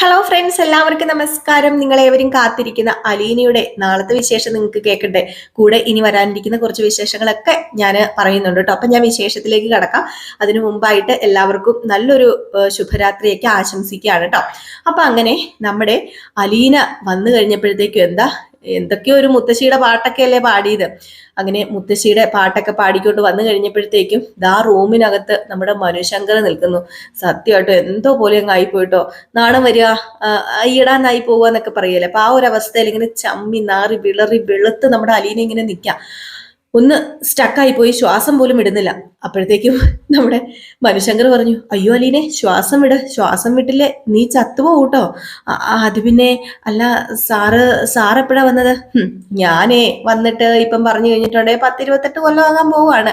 Hello friends, എല്ലാവർക്കും നമസ്കാരം. നിങ്ങളേവരും കാത്തിരിക്കുന്ന അലീനയുടെ നാളത്തെ വിശേഷം നിങ്ങൾക്ക് കേൾക്കട്ടെ. കൂടെ ഇനി വരാനിരിക്കുന്ന കുറച്ച് വിശേഷങ്ങളൊക്കെ ഞാൻ പറയുന്നുണ്ട് കേട്ടോ. അപ്പൊ ഞാൻ വിശേഷത്തിലേക്ക് കടക്കാം. അതിനു മുമ്പായിട്ട് എല്ലാവർക്കും നല്ലൊരു ശുഭരാത്രിയൊക്കെ ആശംസിക്കുകയാണ് കേട്ടോ. അപ്പൊ അങ്ങനെ നമ്മുടെ അലീന വന്നു കഴിഞ്ഞപ്പോഴത്തേക്കും എന്തൊക്കെയോ ഒരു മുത്തശ്ശിയുടെ പാട്ടൊക്കെ അല്ലേ പാടിയത്. അങ്ങനെ മുത്തശ്ശിയുടെ പാട്ടൊക്കെ പാടിക്കൊണ്ട് വന്നു കഴിഞ്ഞപ്പോഴത്തേക്കും റൂമിനകത്ത് നമ്മുടെ മനുശങ്കർ നിൽക്കുന്നു. സത്യമായിട്ടോ എന്തോ പോലെ അങ്ങ് ആയിപ്പോയിട്ടോ. നാണം വരിക, ഈടാന്നായി പോവുക എന്നൊക്കെ പറയല്ലേ. അപ്പൊ ആ ഒരു അവസ്ഥയിൽ ഇങ്ങനെ ചമ്മി നാറി വിളറി വെളുത്ത് നമ്മുടെ അലീന ഇങ്ങനെ നിൽക്കാം. ഒന്ന് സ്റ്റക്കായി പോയി, ശ്വാസം പോലും ഇടുന്നില്ല. അപ്പോഴത്തേക്കും നമ്മുടെ മനുശങ്കർ പറഞ്ഞു, അയ്യോ അലീനെ, ശ്വാസം വിട്ടില്ലേ നീ ചത്തുപോകൂട്ടോ. അത് പിന്നെ അല്ല, സാറ് എപ്പോഴാ വന്നത്? ഞാനേ വന്നിട്ട് ഇപ്പം പറഞ്ഞു കഴിഞ്ഞിട്ടുണ്ടെ 10-28 കൊല്ലം ആകാൻ പോവാണ്.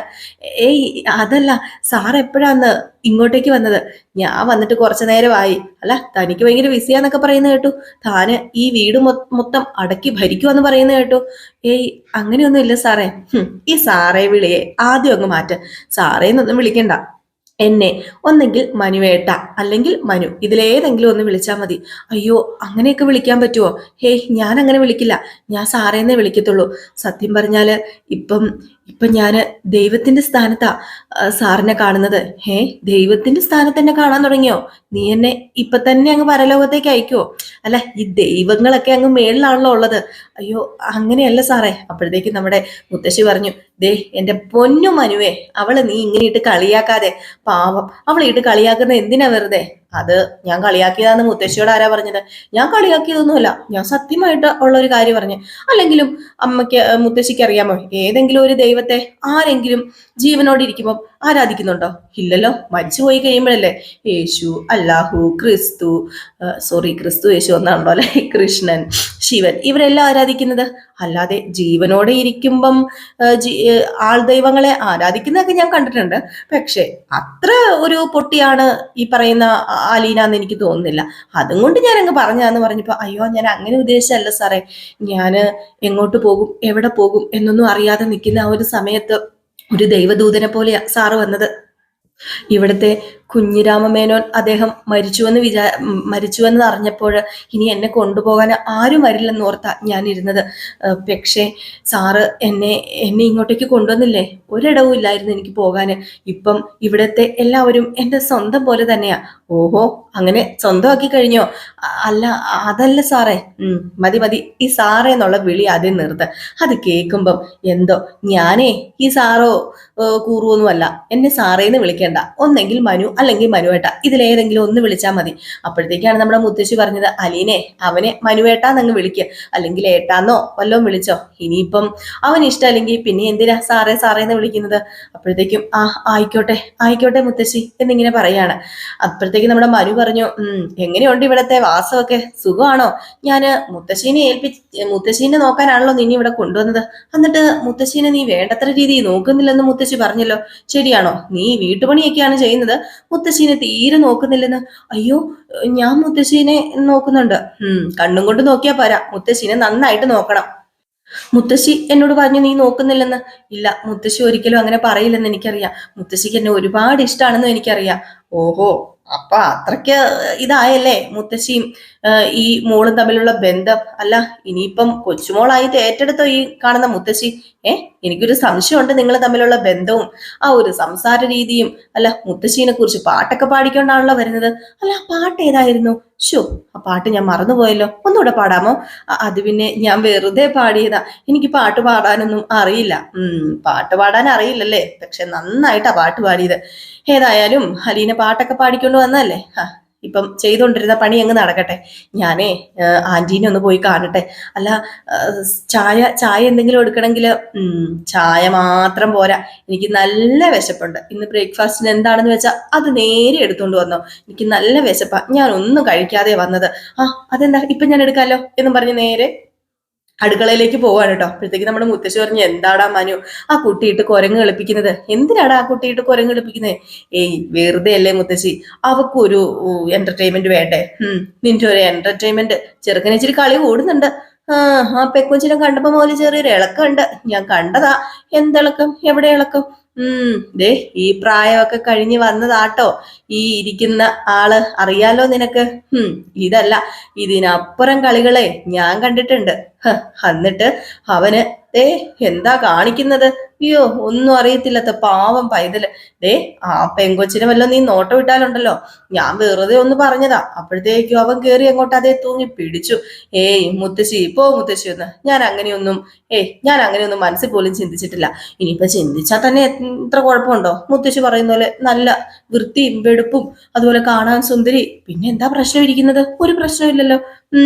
ഏയ് അതല്ല, സാർ എപ്പോഴാന്ന് ഇങ്ങോട്ടേക്ക് വന്നത്? ഞാൻ വന്നിട്ട് കുറച്ചു നേരമായി. അല്ല, തനിക്ക് ഭയങ്കര ബിസിയാന്നൊക്കെ പറയുന്നത് കേട്ടു. താന് ഈ വീട് മൊത്തം അടക്കി ഭരിക്കുമെന്ന് പറയുന്നത് കേട്ടു. ഏയ് അങ്ങനെയൊന്നും ഇല്ല സാറേ. ഈ സാറേ വിളിയെ ആദ്യം അങ്ങ് മാറ്റ. സാറേന്നൊന്നും വിളിക്കണ്ട. എന്നെ ഒന്നെങ്കിൽ മനുവേട്ട അല്ലെങ്കിൽ മനു, ഇതിലേതെങ്കിലും ഒന്ന് വിളിച്ചാൽ മതി. അയ്യോ, അങ്ങനെയൊക്കെ വിളിക്കാൻ പറ്റുമോ? ഹേയ്, ഞാൻ അങ്ങനെ വിളിക്കില്ല. ഞാൻ സാറേന്നേ വിളിക്കത്തുള്ളൂ. സത്യം പറഞ്ഞാല് ഇപ്പം ഞാന് ദൈവത്തിന്റെ സ്ഥാനത്താ സാറിനെ കാണുന്നത്. ദൈവത്തിന്റെ സ്ഥാനത്ത് എന്നെ കാണാൻ തുടങ്ങിയോ? നീ എന്നെ ഇപ്പൊ തന്നെ അങ്ങ് പരലോകത്തേക്ക് അയക്കുവോ? അല്ല, ഈ ദൈവങ്ങളൊക്കെ അങ്ങ് മേളിലാണല്ലോ ഉള്ളത്. അയ്യോ, അങ്ങനെയല്ല സാറേ. അപ്പോഴത്തേക്ക് നമ്മുടെ മുത്തശ്ശി പറഞ്ഞു, ദേ എന്റെ പൊന്നു മനുവേ, അവള് നീ ഇങ്ങനെ ഇട്ട് കളിയാക്കാതെ. പാവം, അവളെ ഇട്ട് കളിയാക്കുന്ന എന്തിനാ വെറുതെ? അത് ഞാൻ കളിയാക്കിയതാന്ന് മുത്തശ്ശിയോട് ആരാ പറഞ്ഞത്? ഞാൻ കളിയാക്കിയതൊന്നുമല്ല, ഞാൻ സത്യമായിട്ട് ഉള്ള ഒരു കാര്യം പറഞ്ഞു. അല്ലെങ്കിലും മുത്തശ്ശിക്ക് അറിയാമോ ഏതെങ്കിലും ഒരു ദൈവത്തെ ആരെങ്കിലും ജീവനോട് ഇരിക്കുമ്പോൾ ആരാധിക്കുന്നുണ്ടോ? ഇല്ലല്ലോ. മരിച്ചുപോയി കഴിയുമ്പോഴല്ലേ യേശു, അല്ലാഹു, ക്രിസ്തു യേശു ഒന്നാണല്ലോ അല്ലെ, കൃഷ്ണൻ, ശിവൻ, ഇവരെല്ലാം ആരാധിക്കുന്നത്. അല്ലാതെ ജീവനോടെ ഇരിക്കുമ്പം ആൾ ദൈവങ്ങളെ ആരാധിക്കുന്നതൊക്കെ ഞാൻ കണ്ടിട്ടുണ്ട്. പക്ഷെ അത്ര ഒരു പൊട്ടിയാണ് ഈ പറയുന്ന അലീന എന്ന് എനിക്ക് തോന്നുന്നില്ല. അതും കൊണ്ട് ഞാൻ അങ്ങ് പറഞ്ഞാന്ന് പറഞ്ഞപ്പോ, അയ്യോ ഞാൻ അങ്ങനെ ഉദ്ദേശിച്ചല്ല സാറേ. ഞാന് എങ്ങോട്ട് പോകും, എവിടെ പോകും എന്നൊന്നും അറിയാതെ നിൽക്കുന്ന ആ ഒരു സമയത്ത് ഒരു ദൈവദൂതനെ പോലെയാ സാറ് വന്നത്. ഇവിടുത്തെ കുഞ്ഞിരാമമേനോൻ അദ്ദേഹം മരിച്ചുവെന്ന് അറിഞ്ഞപ്പോൾ ഇനി എന്നെ കൊണ്ടുപോകാൻ ആരും വരില്ലെന്ന് ഓർത്താ ഞാൻ ഇരുന്നത്. പക്ഷേ സാറ് എന്നെ ഇങ്ങോട്ടേക്ക് കൊണ്ടുവന്നില്ലേ, ഒരിടവും ഇല്ലായിരുന്നു എനിക്ക് പോകാന്. ഇപ്പം ഇവിടുത്തെ എല്ലാവരും എൻ്റെ സ്വന്തം പോലെ തന്നെയാ. ഓഹോ, അങ്ങനെ സ്വന്തമാക്കി കഴിഞ്ഞോ? അല്ല, അതല്ല സാറേ. മതി, ഈ സാറേ എന്നുള്ള വിളി ആദ്യം നിർത്ത്. അത് കേൾക്കുമ്പം എന്തോ ഞാനേ ഈ സാറോ കൂറുവൊന്നുമല്ല. എന്നെ സാറേന്ന് വിളിക്കേണ്ട. ഒന്നെങ്കിൽ മനു അല്ലെങ്കിൽ മനുവേട്ട, ഇതിലേതെങ്കിലും ഒന്ന് വിളിച്ചാൽ മതി. അപ്പോഴത്തേക്കാണ് നമ്മുടെ മുത്തശ്ശി പറഞ്ഞത്, അലീനെ അവനെ മനുവേട്ടാന്നങ്ങ് വിളിക്കുക, അല്ലെങ്കിൽ ഏട്ടാന്നോ വല്ലതും വിളിച്ചോ. ഇനിയിപ്പം അവൻ ഇഷ്ടമല്ലെങ്കിൽ പിന്നെ എന്തിനാ സാറേന്ന് വിളിക്കുന്നത്? അപ്പോഴത്തേക്കും ആയിക്കോട്ടെ മുത്തശ്ശി എന്നിങ്ങനെ പറയാണ്. അപ്പോഴത്തേക്കും നമ്മുടെ മനു പറഞ്ഞു, എങ്ങനെയുണ്ട് ഇവിടത്തെ വാസമൊക്കെ, സുഖമാണോ? ഞാന് മുത്തശ്ശീനെ നോക്കാനാണല്ലോ നിന്നെ ഇവിടെ കൊണ്ടുവന്നത്. എന്നിട്ട് മുത്തശ്ശീനെ നീ വേണ്ടത്ര രീതിയിൽ നോക്കുന്നില്ലെന്ന് മുത്തശ്ശി പറഞ്ഞല്ലോ, ശരിയാണോ? നീ വീട്ടുപണിയൊക്കെയാണ് ചെയ്യുന്നത്, മുത്തശ്ശീനെ തീരെ നോക്കുന്നില്ലെന്ന്. അയ്യോ, ഞാൻ മുത്തശ്ശീനെ നോക്കുന്നുണ്ട്. കണ്ണും കൊണ്ട് നോക്കിയാ പോരാ, മുത്തശ്ശീനെ നന്നായിട്ട് നോക്കണം. മുത്തശ്ശി എന്നോട് പറഞ്ഞു നീ നോക്കുന്നില്ലെന്ന്. ഇല്ല, മുത്തശ്ശി ഒരിക്കലും അങ്ങനെ പറയില്ലെന്ന് എനിക്കറിയാം. മുത്തശ്ശിക്ക് എന്നെ ഒരുപാട് ഇഷ്ടമാണെന്നും എനിക്കറിയാം. ഓഹോ, അപ്പൊ അത്രയ്ക്ക് ഇതായല്ലേ മുത്തശ്ശിയും ഈ മോളും തമ്മിലുള്ള ബന്ധം. അല്ല, ഇനിയിപ്പം കൊച്ചുമോളായിട്ട് ഏറ്റെടുത്തോ ഈ കാണുന്ന മുത്തശ്ശി? എനിക്കൊരു സംശയമുണ്ട് നിങ്ങൾ തമ്മിലുള്ള ബന്ധവും ആ ഒരു സംസാര രീതിയും. അല്ല, മുത്തശ്ശീനെ കുറിച്ച് പാട്ടൊക്കെ പാടിക്കൊണ്ടാണല്ലോ വരുന്നത്. അല്ല, പാട്ട് ഏതായിരുന്നു? ആ പാട്ട് ഞാൻ മറന്നുപോയല്ലോ, ഒന്നുകൂടെ പാടാമോ? അത് പിന്നെ ഞാൻ വെറുതെ പാടിയതാ, എനിക്ക് പാട്ട് പാടാനൊന്നും അറിയില്ല. പാട്ട് പാടാൻ അറിയില്ലല്ലേ, പക്ഷെ നന്നായിട്ടാ പാട്ട് പാടിയത്. ഏതായാലും അലീന പാട്ടൊക്കെ പാടിക്കൊണ്ട് വന്നല്ലേ, ഇപ്പം ചെയ്തുകൊണ്ടിരുന്ന പണി അങ്ങ് നടക്കട്ടെ. ഞാനേ ആന്റീനെ ഒന്ന് പോയി കാണട്ടെ. അല്ല, ചായ എന്തെങ്കിലും എടുക്കണമെങ്കിൽ ചായ മാത്രം പോരാ, എനിക്ക് നല്ല വിശപ്പുണ്ട്. ഇന്ന് ബ്രേക്ക്ഫാസ്റ്റിന് എന്താണെന്ന് വെച്ചാൽ അത് നേരെ എടുത്തുകൊണ്ട് വന്നോ, എനിക്ക് നല്ല വിശപ്പാ, ഞാൻ ഒന്നും കഴിക്കാതെ വന്നത്. അതെന്താ, ഇപ്പൊ ഞാൻ എടുക്കാമല്ലോ എന്നും പറഞ്ഞ് നേരെ അടുക്കളയിലേക്ക് പോവാണ് കേട്ടോ. അപ്പോഴത്തേക്ക് നമ്മുടെ മുത്തശ്ശി പറഞ്ഞു, എന്താടാ മനു ആ കുട്ടിയിട്ട് കുരങ്ങ് കളിപ്പിക്കുന്നത്? എന്തിനാടാ ആ കുട്ടിയിട്ട് കുരങ്ങ് കളിപ്പിക്കുന്നത്? ഏയ് വെറുതെ അല്ലേ മുത്തശ്ശി, അവക്കൊരു എന്റർടൈൻമെന്റ് വേണ്ടേ? നിന്റെ ഒരു എന്റർടൈൻമെന്റ്, ചെറുക്കനെ ഇച്ചിരി കളി കൂടുന്നുണ്ട്. ആ പെക്കൊച്ചിനെ കണ്ടപ്പോ മുതൽ ചെറിയൊരു ഇളക്കമുണ്ട്, ഞാൻ കണ്ടതാ. എന്തിളക്കം, എവിടെ ഇളക്കം? ദേ ഈ പ്രായമൊക്കെ കഴിഞ്ഞ് വന്നതാട്ടോ ഈ ഇരിക്കുന്ന ആള്, അറിയാലോ നിനക്ക്. ഇതല്ല, ഇതിനപ്പുറം കളികളെ ഞാൻ കണ്ടിട്ടുണ്ട്. എന്നിട്ട് അവന് ദേ എന്താ കാണിക്കുന്നത്? അയ്യോ, ഒന്നും അറിയത്തില്ലാത്ത പാവം പൈതല്. ദേ ആ പെങ്കൊച്ചിനെ വല്ലോ നീ നോട്ടം ഇട്ടാലുണ്ടല്ലോ, ഞാൻ വെറുതെ ഒന്ന് പറഞ്ഞതാ. അപ്പോഴത്തേക്കും അവൻ കേറി അങ്ങോട്ട് അതേ തൂങ്ങി പിടിച്ചു. ഏയ് മുത്തശ്ശി, പോ മുത്തശ്ശി ഒന്ന്, ഞാൻ അങ്ങനെയൊന്നും മനസ്സിൽ പോലും ചിന്തിച്ചിട്ടില്ല. ഇനിയിപ്പൊ ചിന്തിച്ചാൽ തന്നെ ഇത്ര കുഴപ്പമുണ്ടോ? മുത്തശ്ശി പറയുന്ന പോലെ നല്ല വൃത്തിയും വെടുപ്പും അതുപോലെ കാണാൻ സുന്ദരി, പിന്നെ എന്താ പ്രശ്നം ഇരിക്കുന്നത്? ഒരു പ്രശ്നമില്ലല്ലോ.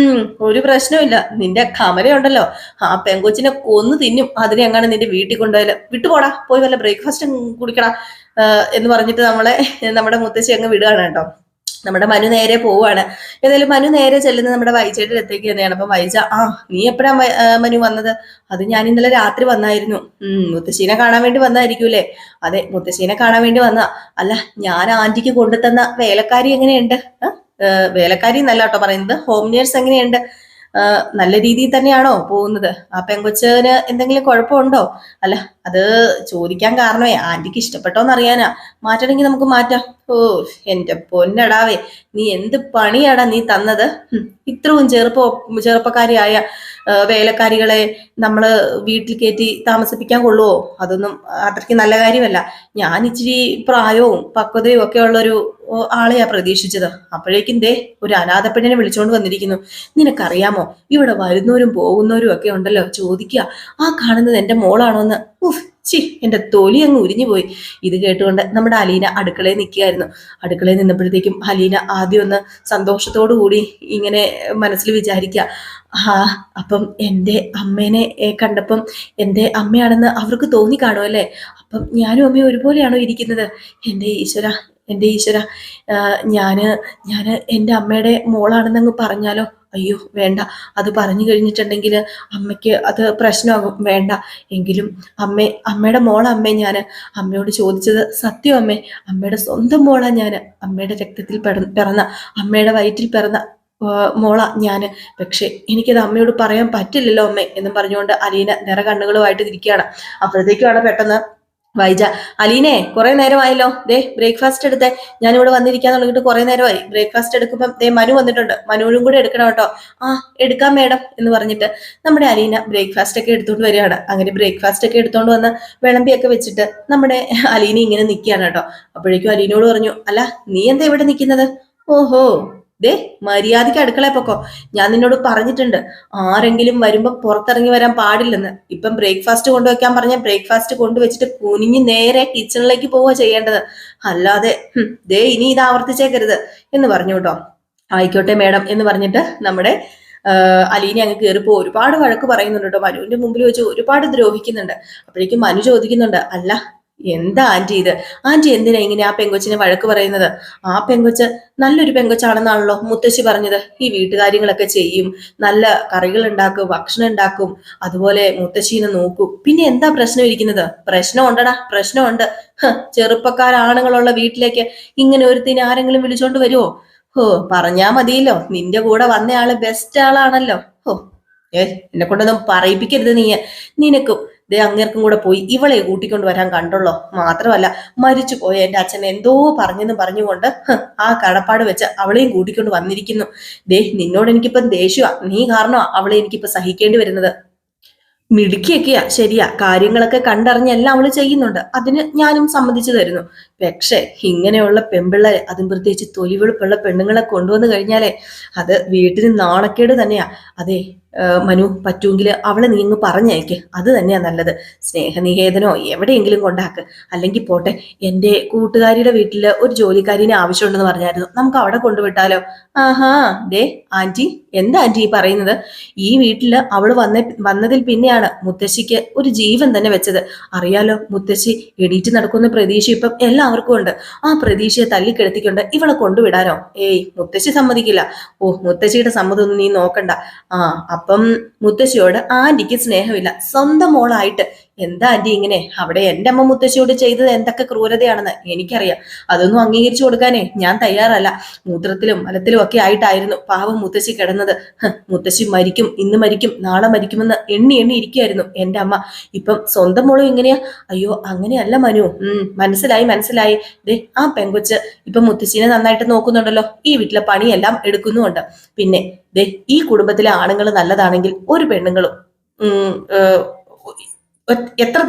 ഒരു പ്രശ്നമില്ല. നിന്റെ കമലയുണ്ടല്ലോ, ആ പെങ്കൊച്ചിനെ കൊന്നു തിന്നും. അതിനെ എങ്ങനെ നിന്റെ വീട്ടിൽ കൊണ്ടുപോയാല് വിട്ടുപോടാ, പോയി വല്ല ബ്രേക്ക്ഫാസ്റ്റ് കുടിക്കടാ എന്ന് പറഞ്ഞിട്ട് നമ്മുടെ മുത്തശ്ശി അങ്ങ് വിടുകയാണ് കേട്ടോ. നമ്മുടെ മനു നേരെ പോവാണ്. ഏതായാലും മനു നേരെ ചെല്ലുന്നത് നമ്മുടെ വൈജയുടെ അടുത്തേക്ക് തന്നെയാണ്. അപ്പൊ വൈജ, നീ എപ്പോഴാ മനു വന്നത്? അത് ഞാൻ ഇന്നലെ രാത്രി വന്നായിരുന്നു. മുത്തശ്ശീനെ കാണാൻ വേണ്ടി വന്നായിരിക്കൂലേ? അതെ, മുത്തശ്ശീനെ കാണാൻ വേണ്ടി വന്നാ. അല്ല, ഞാൻ ആന്റിക്ക് കൊണ്ടുതന്ന വേലക്കാരി എങ്ങനെയുണ്ട്? വേലക്കാരി എന്നല്ല കേട്ടോ പറയുന്നത്, ഹോം നേഴ്സ് എങ്ങനെയുണ്ട്? നല്ല രീതിയിൽ തന്നെയാണോ പോകുന്നത്? ആ പെങ്കൊച്ചിന് എന്തെങ്കിലും കുഴപ്പമുണ്ടോ? അല്ല, അത് ചോദിക്കാൻ കാരണമേ ആന്റിക്ക് ഇഷ്ടപ്പെട്ടോന്ന് അറിയാനാ. മാറ്റണമെങ്കിൽ നമുക്ക് മാറ്റാം. ഓ എന്റെ പൊന്നടാവേ, നീ എന്ത് പണിയാടാ നീ തന്നത്? ഇത്രയും ചെറുപ്പക്കാരിയായ വേലക്കാരികളെ നമ്മള് വീട്ടിൽ കയറ്റി താമസിപ്പിക്കാൻ കൊള്ളുവോ? അതൊന്നും അത്രയ്ക്ക് നല്ല കാര്യമല്ല. ഞാൻ ഇച്ചിരി പ്രായവും പക്വതയും ഒക്കെ ഉള്ളൊരു ആളെയാ പ്രതീക്ഷിച്ചത്. അപ്പോഴേക്കും ദേ ഒരു അനാഥ പെണ്ണിനെ വിളിച്ചോണ്ട് വന്നിരിക്കുന്നു. നിനക്കറിയാമോ, ഇവിടെ വരുന്നവരും പോകുന്നവരും ഒക്കെ ഉണ്ടല്ലോ ചോദിക്കുക, ആ കാണുന്നത് എന്റെ മോളാണോ എന്ന്. എന്റെ തൊലി അങ്ങ് ഉരിഞ്ഞു പോയി. ഇത് കേട്ടുകൊണ്ട് നമ്മുടെ അലീന അടുക്കളയിൽ നിൽക്കുകയായിരുന്നു. അടുക്കളയിൽ നിന്നപ്പോഴത്തേക്കും അലീന ആദ്യം ഒന്ന് സന്തോഷത്തോടു കൂടി ഇങ്ങനെ മനസ്സിൽ വിചാരിക്കുക, അപ്പം എൻ്റെ അമ്മേനെ കണ്ടപ്പം എൻ്റെ അമ്മയാണെന്ന് അവർക്ക് തോന്നി കാണുമല്ലേ? അപ്പം ഞാനും അമ്മയും ഒരുപോലെയാണോ ഇരിക്കുന്നത്? എൻ്റെ ഈശ്വര, ഞാന് എൻ്റെ അമ്മയുടെ മോളാണെന്നങ്ങ് പറഞ്ഞാലോ? അയ്യോ വേണ്ട, അത് പറഞ്ഞു കഴിഞ്ഞിട്ടുണ്ടെങ്കിൽ അമ്മയ്ക്ക് അത് പ്രശ്നമാകും. വേണ്ട. എങ്കിലും അമ്മയുടെ മോളാ അമ്മേ. ഞാൻ അമ്മയോട് ചോദിച്ചത് സത്യം അമ്മേ. അമ്മയുടെ സ്വന്തം മോളാ ഞാൻ. അമ്മയുടെ രക്തത്തിൽ പിറന്ന, അമ്മയുടെ വയറ്റിൽ പിറന്ന മോളാ ഞാന്. പക്ഷെ എനിക്കത് അമ്മയോട് പറയാൻ പറ്റില്ലല്ലോ അമ്മേ എന്നും പറഞ്ഞുകൊണ്ട് അലീന നിറ കണ്ണുകളുമായിട്ട് ഇരിക്കുകയാണ്. അപ്പോഴത്തേക്കുമാണ് പെട്ടെന്ന് വൈജ, അലീനെ കുറെ നേരമായല്ലോ, ദേ ബ്രേക്ക്ഫാസ്റ്റ് എടുത്തേ. ഞാനിവിടെ വന്നിരിക്കാന്ന് തുടങ്ങിയിട്ട് കുറെ നേരമായി. ബ്രേക്ക്ഫാസ്റ്റ് എടുക്കുമ്പം ദേ മനു വന്നിട്ടുണ്ട്, മനുവിനും കൂടെ എടുക്കണം കേട്ടോ. എടുക്കാം മേഡം എന്ന് പറഞ്ഞിട്ട് നമ്മുടെ അലീന ബ്രേക്ക്ഫാസ്റ്റ് ഒക്കെ എടുത്തോണ്ട് വരികയാണ്. അങ്ങനെ ബ്രേക്ക്ഫാസ്റ്റ് ഒക്കെ എടുത്തോണ്ട് വന്ന് വിളമ്പിയൊക്കെ വെച്ചിട്ട് നമ്മുടെ അലീന ഇങ്ങനെ നിൽക്കുകയാണ് കേട്ടോ. അപ്പോഴേക്കും അലീനോട് പറഞ്ഞു, അല്ല നീ എന്താ ഇവിടെ നിൽക്കുന്നത്? ഓഹോ, ദേ മര്യാദയ്ക്ക് അടുക്കളയിൽ പൊക്കോ. ഞാൻ നിന്നോട് പറഞ്ഞിട്ടുണ്ട്, ആരെങ്കിലും വരുമ്പോ പുറത്തിറങ്ങി വരാൻ പാടില്ലെന്ന്. ഇപ്പം ബ്രേക്ക്ഫാസ്റ്റ് കൊണ്ടുവയ്ക്കാൻ പറഞ്ഞ ബ്രേക്ക്ഫാസ്റ്റ് കൊണ്ടുവച്ചിട്ട് കുനിഞ്ഞ് നേരെ കിച്ചണിലേക്ക് പോവുക ചെയ്യേണ്ടത്. അല്ലാതെ ദേ ഇനി ഇത് ആവർത്തിച്ചേക്കരുത് എന്ന് പറഞ്ഞു കേട്ടോ. ആയിക്കോട്ടെ മേഡം എന്ന് പറഞ്ഞിട്ട് നമ്മുടെ അലീന അങ്ങ് കയറിപ്പോ ഒരുപാട് വഴക്ക് പറയുന്നുണ്ട് കേട്ടോ. മനുവിന്റെ മുമ്പിൽ വെച്ച് ഒരുപാട് ദ്രോഹിക്കുന്നുണ്ട്. അപ്പോഴേക്കും മനു ചോദിക്കുന്നുണ്ട്, അല്ല എന്താ ആന്റി ഇത്? ആന്റി എന്തിനാ ഇങ്ങനെ ആ പെങ്കൊച്ചിനെ വഴക്ക് പറയുന്നത്? ആ പെങ്കൊച്ച് നല്ലൊരു പെങ്കൊച്ചാണെന്നാണല്ലോ മുത്തശ്ശി പറഞ്ഞത്. ഈ വീട്ടുകാര്യങ്ങളൊക്കെ ചെയ്യും, നല്ല കറികൾ ഉണ്ടാക്കും, ഭക്ഷണം ഉണ്ടാക്കും, അതുപോലെ മുത്തശ്ശീനെ നോക്കും. പിന്നെ എന്താ പ്രശ്നം ഇരിക്കുന്നത്? പ്രശ്നം ഉണ്ടടാ, പ്രശ്നമുണ്ട്. ചെറുപ്പക്കാരാണുങ്ങളുള്ള വീട്ടിലേക്ക് ഇങ്ങനെ ഒരുത്തിന് ആരെങ്കിലും വിളിച്ചോണ്ട് വരുമോ? പറഞ്ഞാ മതിയല്ലോ, നിന്റെ കൂടെ വന്നയാള് ബെസ്റ്റ് ആളാണല്ലോ. എന്നെ കൊണ്ടൊന്നും പറയിപ്പിക്കരുത് നീ. നിനക്കും ദേ അങ്ങേർക്കും കൂടെ പോയി ഇവളെ കൂട്ടിക്കൊണ്ട് വരാൻ കണ്ടുള്ളോ. മാത്രമല്ല മരിച്ചു പോയ എന്റെ അച്ഛൻ എന്തോ പറഞ്ഞെന്ന് പറഞ്ഞുകൊണ്ട് ആ കടപ്പാട് വെച്ച് അവളെയും കൂട്ടിക്കൊണ്ട് വന്നിരിക്കുന്നു. ദേ നിന്നോട് എനിക്കിപ്പം ദേഷ്യമാ. നീ കാരണമാ അവളെ എനിക്കിപ്പോ സഹിക്കേണ്ടി വരുന്നത്. മിടുക്കിയൊക്കെയാ, ശരിയാ, കാര്യങ്ങളൊക്കെ കണ്ടറിഞ്ഞെല്ലാം അവള് ചെയ്യുന്നുണ്ട്, അതിന് ഞാനും സമ്മതിച്ചു തരുന്നു. പക്ഷെ ഇങ്ങനെയുള്ള പെൺപിള്ളേരെ, അതും പ്രത്യേകിച്ച് തൊലിവെളുപ്പുള്ള പെണ്ണുങ്ങളെ കൊണ്ടുവന്നു കഴിഞ്ഞാലേ അത് വീട്ടിന് നാണക്കേട് തന്നെയാ. അതെ മനു, പറ്റുമെങ്കിൽ അവളെ നീ അങ്ങ് പറഞ്ഞയക്ക്, അത് തന്നെയാ നല്ലത്. സ്നേഹനികേതനോ എവിടെയെങ്കിലും കൊണ്ടാക്ക്. അല്ലെങ്കിൽ പോട്ടെ, എൻ്റെ കൂട്ടുകാരിയുടെ വീട്ടില് ഒരു ജോലിക്കാരിനെ ആവശ്യമുണ്ടെന്ന് പറഞ്ഞായിരുന്നു, നമുക്ക് അവിടെ കൊണ്ടുവിട്ടാലോ? ആഹാ, ദേ ആന്റി, എന്താ ആന്റി ഈ പറയുന്നത്? ഈ വീട്ടില് അവള് വന്നതിൽ പിന്നെയാണ് മുത്തശ്ശിക്ക് ഒരു ജീവൻ തന്നെ വെച്ചത്. അറിയാലോ, മുത്തശ്ശി എണീറ്റ് നടക്കുന്ന പ്രതീക്ഷ ഇപ്പം എല്ലാവർക്കും ഉണ്ട്. ആ പ്രതീക്ഷയെ തല്ലിക്കെടുത്തിക്കൊണ്ട് ഇവളെ കൊണ്ടുവിടാനോ? ഏയ്, മുത്തശ്ശി സമ്മതിക്കില്ല. മുത്തശ്ശിയുടെ സമ്മതം ഒന്നും നീ നോക്കണ്ട. അപ്പം മുത്തശ്ശിയോട് ആന്റിക്ക് സ്നേഹമില്ല. സ്വന്തം മോളായിട്ട് എന്താ ആന്റി ഇങ്ങനെ? അവിടെ എന്റെ അമ്മ മുത്തശ്ശിയോട് ചെയ്തത് എന്തൊക്കെ ക്രൂരതയാണെന്ന് എനിക്കറിയാം. അതൊന്നും അംഗീകരിച്ചു കൊടുക്കാനേ ഞാൻ തയ്യാറല്ല. മൂത്രത്തിലും മലത്തിലും ഒക്കെ ആയിട്ടായിരുന്നു പാവം മുത്തശ്ശി കിടന്നത്. മുത്തശ്ശി മരിക്കും, ഇന്ന് മരിക്കും, നാളെ മരിക്കുമെന്ന് എണ്ണി എണ്ണി ഇരിക്കുകയായിരുന്നു എന്റെ അമ്മ. ഇപ്പം സ്വന്തം മോളും ഇങ്ങനെയാ? അയ്യോ അങ്ങനെയല്ല മനു. മനസ്സിലായി മനസ്സിലായി. ദേ ആ പെങ്കൊച്ച് ഇപ്പൊ മുത്തശ്ശിനെ നന്നായിട്ട് നോക്കുന്നുണ്ടല്ലോ, ഈ വീട്ടിലെ പണിയെല്ലാം എടുക്കുന്നുമുണ്ട്. പിന്നെ ദേ ഈ കുടുംബത്തിലെ ആണുങ്ങൾ നല്ലതാണെങ്കിൽ ഒരു പെണ്ണുങ്ങളും ഉം എത്ര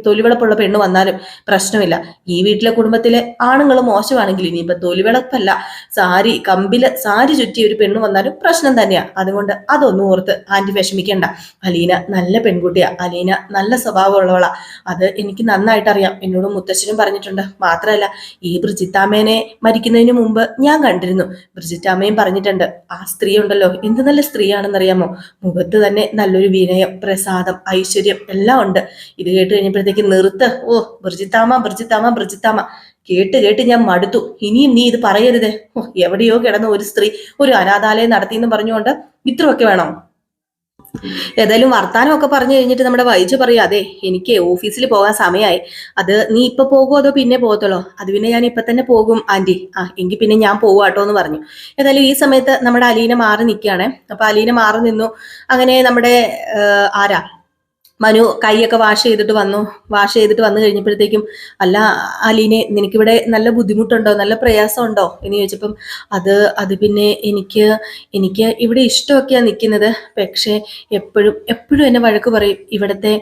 തൊലിവിളപ്പുള്ള പെണ്ണ് വന്നാലും പ്രശ്നമില്ല. ഈ വീട്ടിലെ കുടുംബത്തിലെ ആണുങ്ങൾ മോശമാണെങ്കിൽ ഇനിയിപ്പൊ തൊലിവിളപ്പല്ല, സാരി ചുറ്റി ഒരു പെണ്ണ് വന്നാലും പ്രശ്നം തന്നെയാ. അതുകൊണ്ട് അതൊന്നും ഓർത്ത് ആന്റി വിഷമിക്കണ്ട. അലീന നല്ല പെൺകുട്ടിയാ, അലീന നല്ല സ്വഭാവമുള്ളവളാ. അത് എനിക്ക് നന്നായിട്ട് അറിയാം. എന്നോട് മുത്തശ്ശനും പറഞ്ഞിട്ടുണ്ട്. മാത്രമല്ല ഈ ബ്രിജിത്താമ്മേനെ മരിക്കുന്നതിന് മുമ്പ് ഞാൻ കണ്ടിരുന്നു. ബ്രിജിത്താമ്മയും പറഞ്ഞിട്ടുണ്ട്, ആ സ്ത്രീ ഉണ്ടല്ലോ എന്ത് നല്ല സ്ത്രീയാണെന്നറിയാമോ. മുഖത്ത് തന്നെ നല്ലൊരു വിനയം, പ്രസാദം, ഐശ്വര്യം എല്ലാം ഉണ്ട്. ഇത് കേട്ട് കഴിഞ്ഞപ്പോഴത്തേക്ക് നിർത്ത്. ഓ ബ്രിജിത്താമ്മ ബ്രിജിത്താമ്മ ബ്രിജിത്താമ്മ കേട്ട് കേട്ട് ഞാൻ മടുത്തു. ഇനിയും നീ ഇത് പറയരുത്. ഓ എവിടെയോ കിടന്ന ഒരു സ്ത്രീ ഒരു അനാഥാലയം നടത്തിയെന്ന് പറഞ്ഞുകൊണ്ട് ഇത്രയൊക്കെ വേണം? ഏതായാലും വർത്താനമൊക്കെ പറഞ്ഞു കഴിഞ്ഞിട്ട് നമ്മുടെ വൈജു പറയാ, അതെ എനിക്ക് ഓഫീസിൽ പോകാൻ സമയമായി. അത് നീ ഇപ്പൊ പോകുമോ അതോ പിന്നെ പോകത്തുള്ളോ? അത് പിന്നെ ഞാൻ ഇപ്പൊ തന്നെ പോകും ആന്റി. എങ്കിൽ പിന്നെ ഞാൻ പോവാട്ടോ എന്ന് പറഞ്ഞു. ഏതായാലും ഈ സമയത്ത് നമ്മുടെ അലീന മാറി നിൽക്കുകയാണ്. അപ്പൊ അലീന മാറി നിന്നു. അങ്ങനെ നമ്മുടെ ആരാ മനു കൈയൊക്കെ വാഷ് ചെയ്തിട്ട് വന്നു കഴിഞ്ഞപ്പോഴത്തേക്കും, അല്ല അലീനെ നിനക്കിവിടെ നല്ല ബുദ്ധിമുട്ടുണ്ടോ, നല്ല പ്രയാസമുണ്ടോ എന്ന് ചോദിച്ചപ്പം, അത് പിന്നെ എനിക്ക് ഇവിടെ ഇഷ്ടമൊക്കെയാണ് നിൽക്കുന്നത്. പക്ഷേ എപ്പോഴും എപ്പോഴും എന്നെ വഴക്ക് പറയും ഇവിടുത്തെ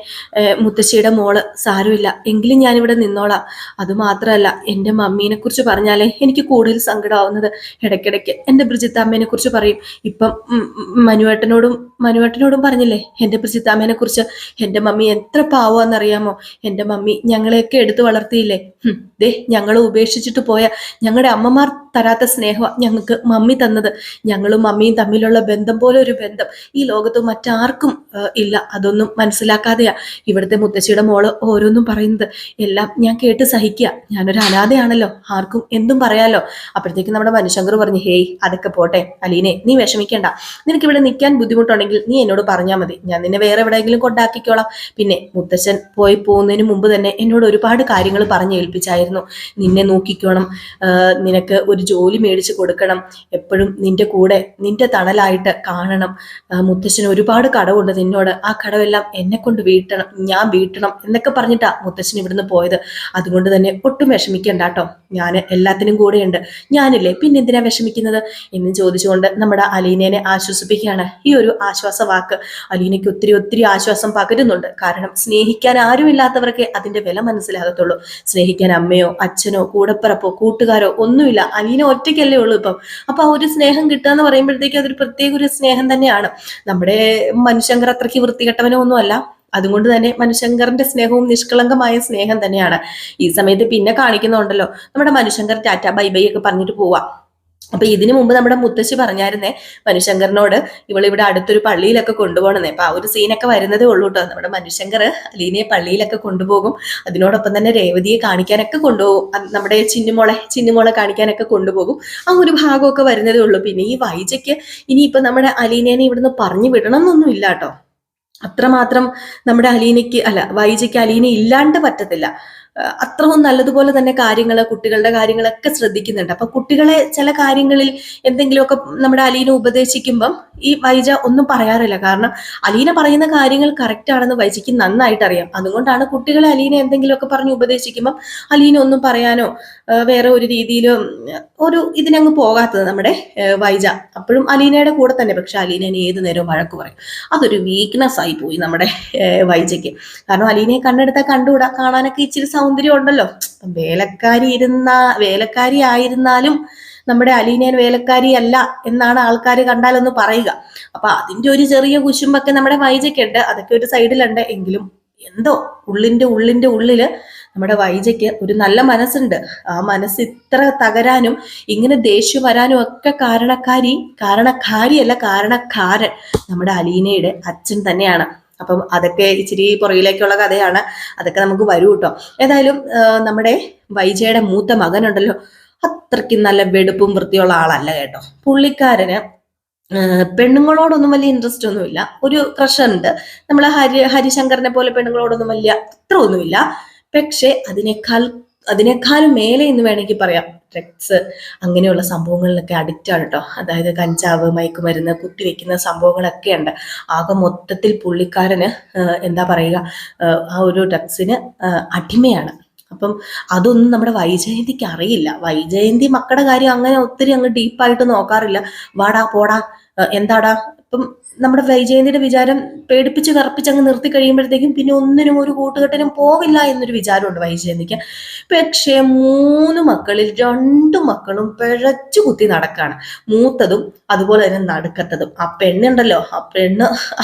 മുത്തശ്ശിയുടെ മോള്. സാരമില്ല എങ്കിലും ഞാനിവിടെ നിന്നോളാം. അതുമാത്രമല്ല എൻ്റെ മമ്മീനെ കുറിച്ച് പറഞ്ഞാലേ എനിക്ക് കൂടുതൽ സങ്കടമാവുന്നത്. ഇടയ്ക്കിടയ്ക്ക് എൻ്റെ ബ്രിജിത്താമ്മേനെ കുറിച്ച് പറയും. ഇപ്പം മനുവേട്ടനോടും പറഞ്ഞില്ലേ എൻ്റെ ബ്രിജിത്താമ്മേനെ കുറിച്ച്. എൻ്റെ മമ്മി എത്ര പാവാന്നറിയാമോ. എൻ്റെ മമ്മി ഞങ്ങളെയൊക്കെ എടുത്തു വളർത്തിയില്ലേ. ദേ ഞങ്ങൾ ഉപേക്ഷിച്ചിട്ട് പോയ ഞങ്ങളുടെ അമ്മമാർ തരാത്ത സ്നേഹമാണ് ഞങ്ങൾക്ക് മമ്മി തന്നത്. ഞങ്ങളും മമ്മിയും തമ്മിലുള്ള ബന്ധം പോലെ ഒരു ബന്ധം ഈ ലോകത്ത് മറ്റാർക്കും ഇല്ല. അതൊന്നും മനസ്സിലാക്കാതെയാ ഇവിടുത്തെ മുത്തശ്ശിയുടെ മോള് ഓരോന്നും പറയുന്നത്. എല്ലാം ഞാൻ കേട്ട് സഹിക്കുക. ഞാനൊരു അനാഥയാണല്ലോ, ആർക്കും എന്തും പറയാലോ. അപ്പോഴത്തേക്കും നമ്മുടെ മനുശങ്കർ പറഞ്ഞു, ഹേയ് അതൊക്കെ പോട്ടെ അലീനെ, നീ വിഷമിക്കേണ്ട. നിനക്ക് ഇവിടെ നിൽക്കാൻ ബുദ്ധിമുട്ടുണ്ടെങ്കിൽ നീ എന്നോട് പറഞ്ഞാൽ മതി, ഞാൻ നിന്നെ വേറെ എവിടെയെങ്കിലും കൊണ്ടാക്കിക്കോളാം. പിന്നെ മുത്തശ്ശൻ പോകുന്നതിന് മുമ്പ് തന്നെ എന്നോട് ഒരുപാട് കാര്യങ്ങൾ പറഞ്ഞു ഏൽപ്പിച്ചായിരുന്നു. നിന്നെ നോക്കിക്കോണം, നിനക്ക് ഒരു ജോലി മേടിച്ച് കൊടുക്കണം, എപ്പോഴും നിന്റെ കൂടെ നിന്റെ തണലായിട്ട് കാണണം. മുത്തശ്ശന് ഒരുപാട് കടവുണ്ട് നിന്നോട്, ആ കടവെല്ലാം എന്നെ കൊണ്ട് ഞാൻ വീട്ടണം എന്നൊക്കെ പറഞ്ഞിട്ടാ മുത്തശ്ശൻ ഇവിടുന്ന് പോയത്. അതുകൊണ്ട് തന്നെ ഒട്ടും വിഷമിക്കണ്ട കേട്ടോ, ഞാൻ എല്ലാത്തിനും കൂടെയുണ്ട്. ഞാനില്ലേ പിന്നെ എന്തിനാ വിഷമിക്കുന്നത് എന്ന് ചോദിച്ചുകൊണ്ട് നമ്മുടെ അലീനയെ ആശ്വസിപ്പിക്കുകയാണ്. ഈ ഒരു ആശ്വാസ വാക്ക് അലീനയ്ക്ക് ഒത്തിരി ഒത്തിരി ആശ്വാസം പകരുന്നുണ്ട്. കാരണം സ്നേഹിക്കാൻ ആരുമില്ലാത്തവർക്ക് അതിന്റെ വില മനസ്സിലാകത്തുള്ളൂ. സ്നേഹിക്കാൻ അമ്മയോ അച്ഛനോ കൂടപ്പിറപ്പോ കൂട്ടുകാരോ ഒന്നുമില്ല. അലീന ഒറ്റയ്ക്കല്ലേ ഉള്ളൂ ഇപ്പം. അപ്പൊ ആ ഒരു സ്നേഹം കിട്ടുക എന്ന് പറയുമ്പോഴത്തേക്ക് അതൊരു പ്രത്യേക ഒരു സ്നേഹം തന്നെയാണ്. നമ്മുടെ മനുശങ്കർ അത്രയ്ക്ക് വൃത്തികെട്ടവനോ ഒന്നുമല്ല. അതുകൊണ്ട് തന്നെ മനുശങ്കറിന്റെ സ്നേഹവും നിഷ്കളങ്കമായ സ്നേഹം തന്നെയാണ്. ഈ സമയത്ത് പിന്നെ കാണിക്കുന്നുണ്ടല്ലോ നമ്മുടെ മനുശങ്കർ ടാറ്റ ബൈ ബൈ ഒക്കെ പറഞ്ഞിട്ട് പോവാ. അപ്പൊ ഇതിനു മുമ്പ് നമ്മുടെ മുത്തശ്ശി പറഞ്ഞായിരുന്നേ മനുശങ്കറിനോട് ഇവളിവിടെ അടുത്തൊരു പള്ളിയിലൊക്കെ കൊണ്ടുപോകണമെന്നേ. അപ്പൊ ആ ഒരു സീനൊക്കെ വരുന്നതേ ഉള്ളൂ കേട്ടോ. നമ്മുടെ മനുശങ്കർ അലീനയെ പള്ളിയിലൊക്കെ കൊണ്ടുപോകും. അതിനോടൊപ്പം തന്നെ രേവതിയെ കാണിക്കാനൊക്കെ കൊണ്ടുപോകും. നമ്മുടെ ചിന്നുമോളെ കാണിക്കാനൊക്കെ കൊണ്ടുപോകും. ആ ഒരു ഭാഗമൊക്കെ വരുന്നതേ ഉള്ളൂ. പിന്നെ ഈ വൈജയ്ക്ക് ഇനിയിപ്പൊ നമ്മുടെ അലീനേനെ ഇവിടുന്ന് പറഞ്ഞു വിടണം എന്നൊന്നും ഇല്ല കേട്ടോ. അത്രമാത്രം നമ്മുടെ വൈജയ്ക്ക് അലീന ഇല്ലാണ്ട് പറ്റത്തില്ല. അത്രയും നല്ലതുപോലെ തന്നെ കുട്ടികളുടെ കാര്യങ്ങളൊക്കെ ശ്രദ്ധിക്കുന്നുണ്ട്. അപ്പൊ കുട്ടികളെ ചില കാര്യങ്ങളിൽ എന്തെങ്കിലുമൊക്കെ നമ്മുടെ അലീന ഉപദേശിക്കുമ്പം ഈ വൈജ ഒന്നും പറയാറില്ല. കാരണം അലീന പറയുന്ന കാര്യങ്ങൾ കറക്റ്റ് ആണെന്ന് വൈജയ്ക്ക് നന്നായിട്ട് അറിയാം. അതുകൊണ്ടാണ് കുട്ടികളെ അലീന എന്തെങ്കിലുമൊക്കെ പറഞ്ഞ് ഉപദേശിക്കുമ്പം അലീന ഒന്നും പറയാനോ വേറെ ഒരു രീതിയിലോ ഇതിനങ്ങ് പോകാത്തത് നമ്മുടെ വൈജ. അപ്പോഴും അലീനയുടെ കൂടെ തന്നെ. പക്ഷെ അലീനനെ ഏത് നേരവും വഴക്ക് പറയും. അതൊരു വീക്ക്നെസ് ആയി പോയി നമ്മുടെ വൈജയ്ക്ക്. കാരണം അലീനയെ കണ്ണെടുത്താൽ കണ്ടുകൂടാ, കാണാനൊക്കെ ഇച്ചിരി സൗന്ദര്യം ഉണ്ടല്ലോ. വേലക്കാരി ആയിരുന്നാലും നമ്മുടെ അലീനയൻ വേലക്കാരിയല്ല എന്നാണ് ആൾക്കാർ കണ്ടാലൊന്ന് പറയുക. അപ്പൊ അതിന്റെ ഒരു ചെറിയ കുശുമ്പൊക്കെ നമ്മുടെ വൈജയ്ക്കുണ്ട്. അതൊക്കെ ഒരു സൈഡിലുണ്ട്. എങ്കിലും എന്തോ ഉള്ളിന്റെ ഉള്ളില് നമ്മുടെ വൈജയ്ക്ക് ഒരു നല്ല മനസ്സുണ്ട്. ആ മനസ്സ് ഇത്ര തകരാനും ഇങ്ങനെ ദേഷ്യം വരാനും ഒക്കെ കാരണക്കാരൻ നമ്മുടെ അലീനയുടെ അച്ഛൻ തന്നെയാണ്. അപ്പം അതൊക്കെ ഇച്ചിരി പുറകിലേക്കുള്ള കഥയാണ്. അതൊക്കെ നമുക്ക് വരൂ കേട്ടോ. ഏതായാലും നമ്മുടെ വൈജയുടെ മൂത്ത മകനുണ്ടല്ലോ, അത്രയ്ക്ക് നല്ല വെടുപ്പും വൃത്തിയുള്ള ആളല്ല കേട്ടോ. പുള്ളിക്കാരന് പെണ്ണുങ്ങളോടൊന്നും വലിയ ഇൻട്രസ്റ്റ് ഒന്നുമില്ല. ഒരു ക്രഷ് ഉണ്ട്. നമ്മളെ ഹരിശങ്കറിനെ പോലെ പെണ്ണുങ്ങളോടൊന്നും വലിയ അത്ര ഒന്നുമില്ല. പക്ഷെ അതിനേക്കാളും മേലെ എന്ന് വേണമെങ്കിൽ പറയാം, ഡ്രഗ്സ് അങ്ങനെയുള്ള സംഭവങ്ങളിലൊക്കെ അഡിക്റ്റ് ആണ് കേട്ടോ. അതായത് കഞ്ചാവ്, മയക്കുമരുന്ന്, കുത്തിവെക്കുന്ന സംഭവങ്ങളൊക്കെ ഉണ്ട്. ആകെ മൊത്തത്തിൽ പുള്ളിക്കാരന് എന്താ പറയുക, ആ ഒരു ഡ്രഗ്സിന് അടിമയാണ്. അപ്പം അതൊന്നും നമ്മുടെ വൈജയന്തിക്ക് അറിയില്ല. വൈജയന്തി മക്കളുടെ കാര്യം അങ്ങനെ ഒത്തിരി അങ്ങ് ഡീപ്പായിട്ട് നോക്കാറില്ല. വാടാ പോടാ, എന്താടാ. ഇപ്പം നമ്മുടെ വൈജയന്തിയുടെ വിചാരം പേടിപ്പിച്ച് കറപ്പിച്ച് അങ്ങ് നിർത്തി കഴിയുമ്പോഴത്തേക്കും പിന്നെ ഒന്നിനും ഒരു കൂട്ടുകെട്ടിനും പോവില്ല എന്നൊരു വിചാരമുണ്ട് വൈജയന്തിക്ക്. പക്ഷേ 3 മക്കളിൽ 2 മക്കളും പിഴച്ചു കുത്തി നടക്കാണ്. മൂത്തതും അതുപോലെ തന്നെ നടുക്കത്തതും. ആ പെണ്ണുണ്ടല്ലോ, ആ പെണ്ണ്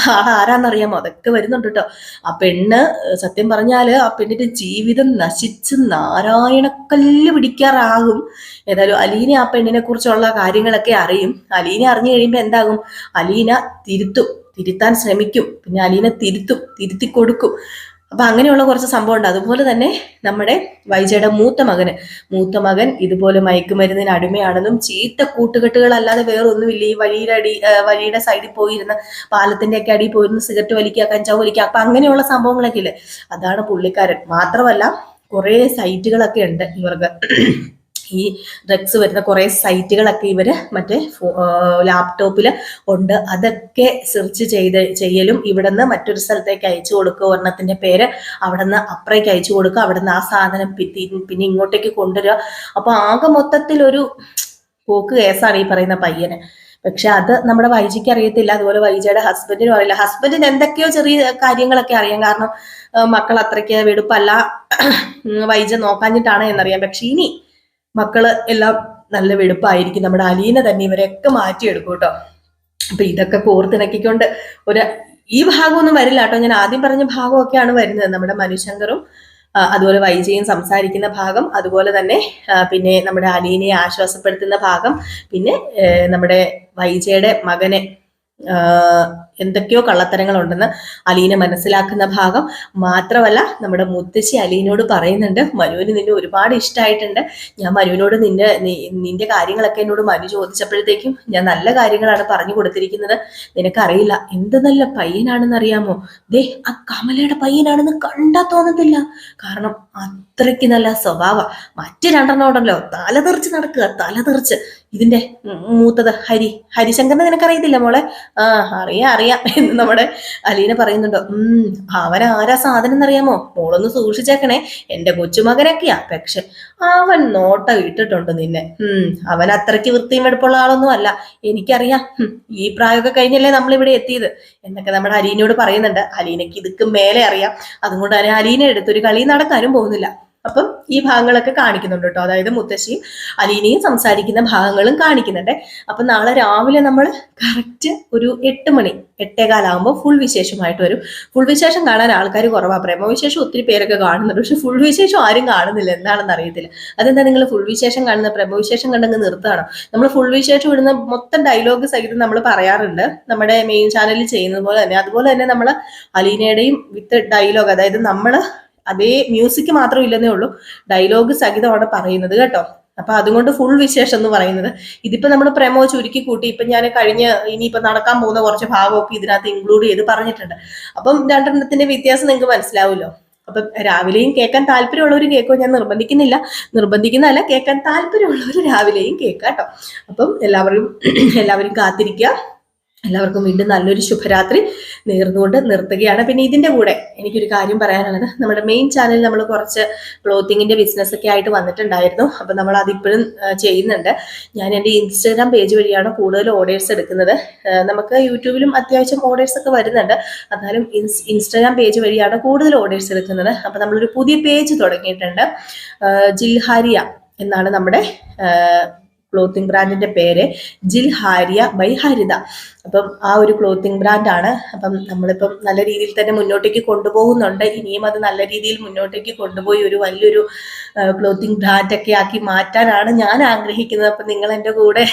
ആരാന്നറിയാമോ? അതൊക്കെ വരുന്നുണ്ട് കേട്ടോ. ആ പെണ്ണ് സത്യം പറഞ്ഞാല് ആ പെണ്ണിന്റെ ജീവിതം നശിച്ച് നാരായണക്കല്ല് പിടിക്കാറാകും. ഏതായാലും അലീന ആ പെണ്ണിനെ കുറിച്ചുള്ള കാര്യങ്ങളൊക്കെ അറിയും. അലീന അറിഞ്ഞു കഴിയുമ്പോ എന്താകും, അലീന തിരുത്താൻ ശ്രമിക്കും. പിന്നെ അലീന തിരുത്തി കൊടുക്കും. അപ്പൊ അങ്ങനെയുള്ള കുറച്ച് സംഭവം ഉണ്ട്. അതുപോലെ തന്നെ നമ്മുടെ വൈജയുടെ മൂത്ത മകൻ ഇതുപോലെ മയക്കുമരുന്നിന് അടിമയാണെന്നും ചീത്ത കൂട്ടുകെട്ടുകളല്ലാതെ വേറെ ഒന്നുമില്ല. ഈ വഴിയുടെ സൈഡിൽ പോയിരുന്ന പാലത്തിന്റെ ഒക്കെ അടിയിൽ പോയിരുന്ന സിഗരറ്റ് വലിക്കുക, കഞ്ചാവ് വലിക്കുക, അപ്പൊ അങ്ങനെയുള്ള സംഭവങ്ങളൊക്കെ ഇല്ലേ, അതാണ് പുള്ളിക്കാരൻ. മാത്രമല്ല കുറെ സൈറ്റുകളൊക്കെ ഉണ്ട് ഇവർക്ക്. ഈ ഡ്രഗ്സ് വരുന്ന കുറെ സൈറ്റുകളൊക്കെ ഇവര് മറ്റേ ലാപ്ടോപ്പിൽ ഉണ്ട്. അതൊക്കെ സെർച്ച് ചെയ്യലും ഇവിടുന്ന് മറ്റൊരു സ്ഥലത്തേക്ക് അയച്ചു കൊടുക്കുക. ഒരെണ്ണത്തിന്റെ പേര് അവിടുന്ന് അപ്പുറേക്ക് അയച്ചു കൊടുക്കുക. അവിടുന്ന് ആ സാധനം പിന്നെ ഇങ്ങോട്ടേക്ക് കൊണ്ടുവരിക. അപ്പൊ ആകെ മൊത്തത്തിൽ ഒരു പോക്ക് കേസാണ് ഈ പറയുന്ന പയ്യന്. പക്ഷെ അത് നമ്മുടെ വൈജിക്ക് അറിയത്തില്ല. അതുപോലെ വൈജയുടെ ഹസ്ബൻഡിനും അറിയില്ല. ഹസ്ബൻഡിന് എന്തൊക്കെയോ ചെറിയ കാര്യങ്ങളൊക്കെ അറിയാം. കാരണം മക്കൾ അത്രയ്ക്ക് വെടുപ്പല്ല, വൈജ നോക്കാഞ്ഞിട്ടാണ് എന്നറിയാം. പക്ഷെ ഇനി മക്കള് എല്ലാം നല്ല വെടുപ്പായിരിക്കും. നമ്മുടെ അലീന തന്നെ ഇവരെയൊക്കെ മാറ്റിയെടുക്കും കേട്ടോ. അപ്പൊ ഇതൊക്കെ കോർത്തിണക്കിക്കൊണ്ട് ഈ ഭാഗമൊന്നും വരില്ല കേട്ടോ. ഞാൻ ആദ്യം പറഞ്ഞ ഭാഗമൊക്കെയാണ് വരുന്നത്. നമ്മുടെ മനുശങ്കറും അതുപോലെ വൈജയും സംസാരിക്കുന്ന ഭാഗം, അതുപോലെ തന്നെ പിന്നെ നമ്മുടെ അലീനയെ ആശ്വാസപ്പെടുത്തുന്ന ഭാഗം, പിന്നെ നമ്മുടെ വൈജയുടെ മകനെ എന്തൊക്കെയോ കള്ളത്തരങ്ങളുണ്ടെന്ന് അലീന മനസ്സിലാക്കുന്ന ഭാഗം. മാത്രമല്ല നമ്മുടെ മുത്തശ്ശി അലീനോട് പറയുന്നുണ്ട്, മനുവിന് നിന്നെ ഒരുപാട് ഇഷ്ടമായിട്ടുണ്ട്. ഞാൻ മനുവിനോട് നിന്റെ കാര്യങ്ങളൊക്കെ എന്നോട് മനു ചോദിച്ചപ്പോഴത്തേക്കും ഞാൻ നല്ല കാര്യങ്ങളാണ് പറഞ്ഞു കൊടുത്തിരിക്കുന്നത്. നിനക്കറിയില്ല എന്ത് നല്ല പയ്യനാണെന്ന് അറിയാമോ? ദേ ആ കമലയുടെ പയ്യനാണെന്ന് കണ്ടാ തോന്നത്തില്ല. കാരണം അത്രയ്ക്ക് നല്ല സ്വഭാവ. മറ്റു രണ്ടെണ്ണോടല്ലോ തലതെറിച്ച് തലതെറിച്ച്. ഇതിന്റെ മൂത്തത് ഹരിശങ്കറിനെ നിനക്കറിയത്തില്ല മോളെ? അറിയാം എന്ന് നമ്മുടെ അലീന പറയുന്നുണ്ടോ. അവൻ ആരാ സാധനം എന്നറിയാമോ? മോളൊന്ന് സൂക്ഷിച്ചേക്കണേ, എന്റെ കൊച്ചുമകനൊക്കെയാ. പക്ഷെ അവൻ നോട്ട ഇട്ടിട്ടുണ്ട് നിന്നെ. അവൻ അത്രയ്ക്ക് വൃത്തിയും വെടുപ്പുള്ള ആളൊന്നും അല്ല, എനിക്കറിയാം. ഈ പ്രായമൊക്കെ കഴിഞ്ഞല്ലേ നമ്മളിവിടെ എത്തിയത് എന്നൊക്കെ നമ്മുടെ അലീനയോട് പറയുന്നുണ്ട്. അലീനയ്ക്ക് ഇതൊക്കെ മേലെ അറിയാം. അതുകൊണ്ട് തന്നെ അലീന എടുത്തൊരു കളി നടക്കാനും പോകുന്നില്ല. അപ്പം ഈ ഭാഗങ്ങളൊക്കെ കാണിക്കുന്നുണ്ട് കേട്ടോ. അതായത് മുത്തശ്ശിയും അലീനയും സംസാരിക്കുന്ന ഭാഗങ്ങളും കാണിക്കുന്നുണ്ട്. അപ്പൊ നാളെ രാവിലെ നമ്മൾ കറക്റ്റ് ഒരു 8 മണി 8:15 ഫുൾ വിശേഷമായിട്ട് വരും. ഫുൾ വിശേഷം കാണാൻ ആൾക്കാർ കുറവാ. പ്രേമവിശേഷം ഒത്തിരി പേരൊക്കെ കാണുന്നുണ്ട്. പക്ഷെ ഫുൾ വിശേഷം ആരും കാണുന്നില്ല, എന്താണെന്ന് അറിയത്തില്ല. അതെന്താ നിങ്ങൾ ഫുൾ വിശേഷം കാണുന്ന പ്രേമവിശേഷം കണ്ടങ്ങ് നിർത്തുകയാണോ? നമ്മൾ ഫുൾ വിശേഷം ഇടുന്ന മൊത്തം ഡയലോഗ് സഹിതം നമ്മൾ പറയാറുണ്ട്, നമ്മുടെ മെയിൻ ചാനലിൽ ചെയ്യുന്നത് പോലെ തന്നെ. അതുപോലെ തന്നെ നമ്മൾ അലീനയുടെയും വിത്ത് ഡയലോഗ്, അതായത് നമ്മൾ അതേ മ്യൂസിക് മാത്രം ഇല്ലെന്നേ ഉള്ളൂ, ഡയലോഗ് സഹിതമാണ് പറയുന്നത് കേട്ടോ. അപ്പൊ അതുകൊണ്ട് ഫുൾ വിശേഷം എന്ന് പറയുന്നത് ഇതിപ്പോ നമ്മൾ പ്രമോ ചുരുക്കി കൂട്ടി ഇപ്പൊ ഞാൻ ഇനിയിപ്പോ നടക്കാൻ പോകുന്ന കുറച്ച് ഭാഗമൊക്കെ ഇതിനകത്ത് ഇൻക്ലൂഡ് ചെയ്ത് പറഞ്ഞിട്ടുണ്ട്. അപ്പം രണ്ടെണ്ണത്തിന്റെ വ്യത്യാസം നിങ്ങൾക്ക് മനസ്സിലാവുമല്ലോ. അപ്പം രാവിലെയും കേൾക്കാൻ താല്പര്യമുള്ളവർ കേൾക്കോ, ഞാൻ നിർബന്ധിക്കുന്നതല്ല, കേൾക്കാൻ താല്പര്യമുള്ളവർ രാവിലെയും കേൾക്കാം കേട്ടോ. അപ്പം എല്ലാവരും കാത്തിരിക്കുക. എല്ലാവർക്കും വീണ്ടും നല്ലൊരു ശുഭരാത്രി നേർന്നുകൊണ്ട് നിർത്തുകയാണ്. പിന്നെ ഇതിന്റെ കൂടെ എനിക്കൊരു കാര്യം പറയാനുള്ളത്, നമ്മുടെ മെയിൻ ചാനലിൽ നമ്മൾ കുറച്ച് ക്ലോത്തിങ്ങിന്റെ ബിസിനസ് ഒക്കെ ആയിട്ട് വന്നിട്ടുണ്ടായിരുന്നു. അപ്പൊ നമ്മൾ അതിപ്പോഴും ചെയ്യുന്നുണ്ട്. ഞാൻ എൻ്റെ ഇൻസ്റ്റാഗ്രാം പേജ് വഴിയാണ് കൂടുതൽ ഓർഡേഴ്സ് എടുക്കുന്നത്. നമുക്ക് യൂട്യൂബിലും അത്യാവശ്യം ഓർഡേഴ്സ് ഒക്കെ വരുന്നുണ്ട്. എന്നാലും ഇൻസ്റ്റാഗ്രാം പേജ് വഴിയാണ് കൂടുതൽ ഓർഡേഴ്സ് എടുക്കുന്നത്. അപ്പൊ നമ്മളൊരു പുതിയ പേജ് തുടങ്ങിയിട്ടുണ്ട്. ജിൽഹാരിയ എന്നാണ് നമ്മുടെ ക്ലോത്തിങ് ബ്രാൻഡിന്റെ പേര്, ജിൽഹാരിയ ബൈ ഹരിത. അപ്പം ആ ഒരു ക്ലോത്തിങ് ബ്രാൻഡാണ്. അപ്പം നമ്മളിപ്പം നല്ല രീതിയിൽ തന്നെ മുന്നോട്ടേക്ക് കൊണ്ടുപോകുന്നുണ്ട്. ഇനിയും അത് നല്ല രീതിയിൽ മുന്നോട്ടേക്ക് കൊണ്ടുപോയി ഒരു വലിയൊരു ക്ലോത്തിങ് ബ്രാൻഡൊക്കെ ആക്കി മാറ്റാനാണ് ഞാൻ ആഗ്രഹിക്കുന്നത്. അപ്പം നിങ്ങൾ എൻ്റെ കൂടെ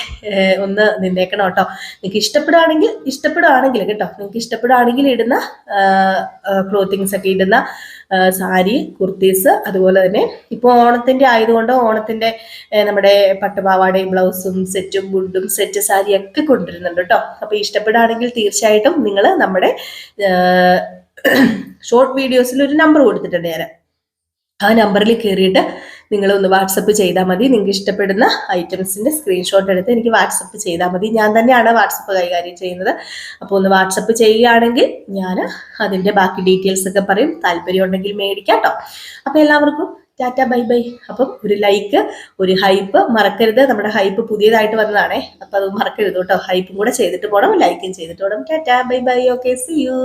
ഒന്ന് നിന്നേക്കണം കേട്ടോ. നിങ്ങൾക്ക് ഇഷ്ടപ്പെടുകയാണെങ്കിൽ കേട്ടോ, നിങ്ങൾക്ക് ഇഷ്ടപ്പെടുകയാണെങ്കിൽ ഇടുന്ന ക്ലോത്തിങ്സ് ഒക്കെ ഇടുന്ന സാരി, കുർത്തീസ്, അതുപോലെ തന്നെ ഇപ്പോൾ ഓണത്തിന്റെ ആയതുകൊണ്ട് ഓണത്തിന്റെ നമ്മുടെ പട്ടുപാവാടയും ബ്ലൗസും സെറ്റും മുണ്ടും സെറ്റ് സാരിയൊക്കെ കൊണ്ടുവരുന്നുണ്ട് കേട്ടോ. അപ്പോൾ ഇഷ്ടപ്പെടുകയാണെങ്കിൽ തീർച്ചയായിട്ടും നിങ്ങൾ നമ്മുടെ ഷോർട്ട് വീഡിയോസിൽ ഒരു നമ്പർ കൊടുത്തിട്ടുണ്ട് ഞാൻ. ആ നമ്പറിൽ കയറിയിട്ട് നിങ്ങൾ ഒന്ന് വാട്സപ്പ് ചെയ്താൽ മതി. നിങ്ങൾക്ക് ഇഷ്ടപ്പെടുന്ന ഐറ്റംസിന്റെ സ്ക്രീൻഷോട്ട് എടുത്ത് എനിക്ക് വാട്സപ്പ് ചെയ്താൽ മതി. ഞാൻ തന്നെയാണ് വാട്സപ്പ് കൈകാര്യം ചെയ്യുന്നത്. അപ്പോൾ ഒന്ന് വാട്സപ്പ് ചെയ്യുകയാണെങ്കിൽ ഞാൻ അതിന്റെ ബാക്കി ഡീറ്റെയിൽസ് ഒക്കെ പറയും. താല്പര്യം ഉണ്ടെങ്കിൽ മേടിക്കാം കേട്ടോ. അപ്പോൾ എല്ലാവർക്കും ടാറ്റ, ബൈ ബൈ. അപ്പം ഒരു ലൈക്ക്, ഒരു ഹൈപ്പ് മറക്കരുത്. നമ്മുടെ ഹൈപ്പ് പുതിയതായിട്ട് വന്നതാണേ, അപ്പൊ അത് മറക്കരുത് കേട്ടോ. ഹൈപ്പും കൂടെ ചെയ്തിട്ട് പോകണം, ലൈക്കും ചെയ്തിട്ട് പോകണം. Tata, bye bye. Okay, see U.